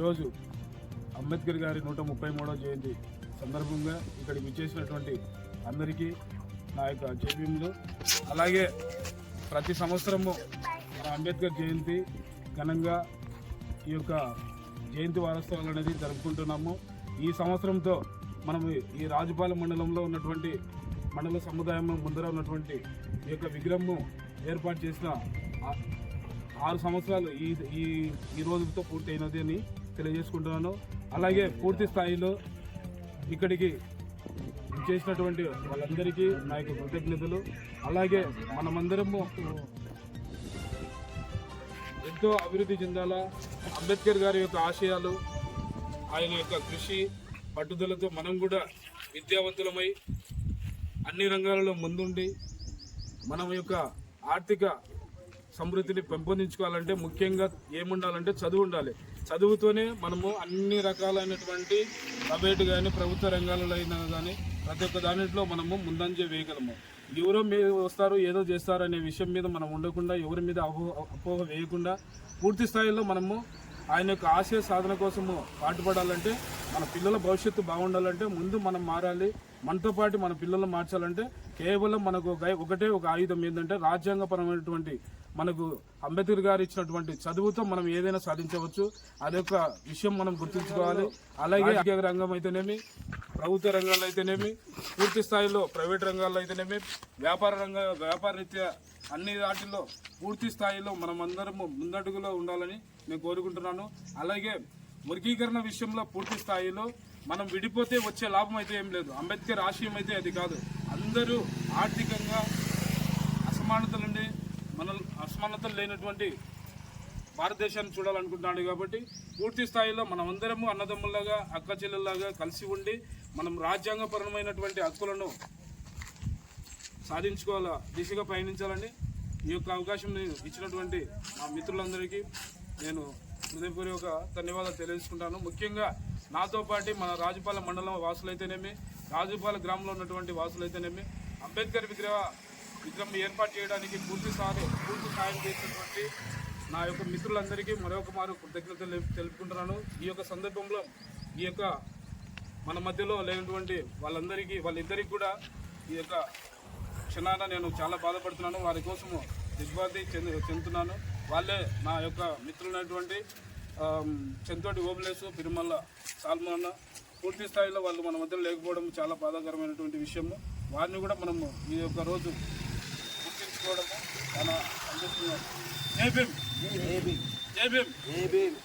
ఈరోజు అంబేద్కర్ గారి 133వ జయంతి సందర్భంగా ఇక్కడికి విచ్చేసినటువంటి అందరికీ నా యొక్క జైభీములు. అలాగే ప్రతి సంవత్సరము మన అంబేద్కర్ జయంతి ఘనంగా ఈ యొక్క జయంతి వారోత్సవాలు అనేది జరుపుకుంటున్నాము. ఈ సంవత్సరంతో మనము ఈ రాజుపాలెం మండలంలో ఉన్నటువంటి మండల సముదాయం ముందర ఉన్నటువంటి ఈ యొక్క విగ్రహము ఏర్పాటు చేసిన 6 సంవత్సరాలు ఈ రోజుతో పూర్తి అయినది అని తెలియజేసుకుంటున్నాను. అలాగే పూర్తి స్థాయిలో ఇక్కడికి చేసినటువంటి వాళ్ళందరికీ నా యొక్క కృతజ్ఞతలు. అలాగే మనమందరము ఎంతో అభివృద్ధి చెందాలా, అంబేద్కర్ గారి యొక్క ఆశయాలు, ఆయన యొక్క కృషి పట్టుదలతో మనం కూడా విద్యావంతులమై అన్ని రంగాలలో ముందుండి మనం యొక్క ఆర్థిక సమృద్ధిని పెంపొందించుకోవాలంటే ముఖ్యంగా ఏముండాలంటే చదువు ఉండాలి. చదువుతోనే మనము అన్ని రకాలైనటువంటి ప్రైవేటు కానీ ప్రభుత్వ రంగాలలో అయినా కానీ ప్రతి ఒక్క దానిలో మనము ముందంజ వేయగలము. ఎవరో మీద వస్తారు ఏదో చేస్తారు అనే విషయం మీద మనం ఉండకుండా, ఎవరి మీద అపోహ వేయకుండా పూర్తి స్థాయిలో మనము ఆయన యొక్క ఆశయ సాధన కోసము పాటుపడాలంటే, మన పిల్లల భవిష్యత్తు బాగుండాలంటే ముందు మనం మారాలి. మనతో పాటు మన పిల్లలు మార్చాలంటే కేవలం మనకు ఒకటే ఒక ఆయుధం ఏంటంటే రాజ్యాంగపరమైనటువంటి మనకు అంబేద్కర్ గారు ఇచ్చినటువంటి చదువుతో మనం ఏదైనా సాధించవచ్చు. అదొక విషయం మనం గుర్తుంచుకోవాలి. అలాగే రాజకీయ రంగం అయితేనేమి, ప్రభుత్వ రంగాల్లో అయితేనేమి, పూర్తి స్థాయిలో ప్రైవేట్ రంగాల్లో అయితేనేమి, వ్యాపార రీత్యా అన్ని వాటిల్లో పూర్తి స్థాయిలో మనం అందరము ముందడుగులో ఉండాలని నేను కోరుకుంటున్నాను. అలాగే వర్గీకరణ విషయంలో పూర్తి స్థాయిలో మనం విడిపోతే వచ్చే లాభం అయితే ఏం లేదు. అంబేద్కర్ ఆశయం అయితే అది కాదు. అందరూ ఆర్థికంగా అసమానతలు లేనటువంటి భారతదేశాన్ని చూడాలనుకుంటున్నాడు. కాబట్టి పూర్తి స్థాయిలో మనం అందరము అన్నదమ్ముల్లాగా, అక్క చెల్లెల్లాగా కలిసి ఉండి మనం రాజ్యాంగపరమైనటువంటి హక్కులను సాధించుకోవాల దిశగా పయనించాలని ఈ యొక్క అవకాశం ఇచ్చినటువంటి మా మిత్రులందరికీ నేను హృదయపూర్వక ధన్యవాదాలు తెలియజేసుకుంటాను. ముఖ్యంగా నాతో పాటు మన రాజుపాలెం మండలం వాసులైతేనేమి, రాజుపాలెం గ్రామంలో ఉన్నటువంటి వాసులైతేనేమి, అంబేద్కర్ విగ్రహం ఏర్పాటు చేయడానికి పూర్తి సాయం చేసినటువంటి నా యొక్క మిత్రులందరికీ మరొక మారు కృతజ్ఞతలు తెలుపుకుంటున్నాను. ఈ యొక్క సందర్భంలో ఈ యొక్క మన మధ్యలో లేనటువంటి వాళ్ళిద్దరికి కూడా ఈ యొక్క క్షణాన నేను చాలా బాధపడుతున్నాను. వారి కోసము దిగ్బాధి చెందుతున్నాను. వాళ్ళే నా యొక్క మిత్రులైనటువంటి చెంతోటి ఓబులేసు, పిరుమల్ల సాల్మన్న. పూర్తి స్థాయిలో వాళ్ళు మన మధ్యలో లేకపోవడం చాలా బాధాకరమైనటువంటి విషయము. వారిని కూడా మనము ఈ యొక్క రోజు గుర్తించుకోవడము చాలా సంతోషంగా. జై భీమ్.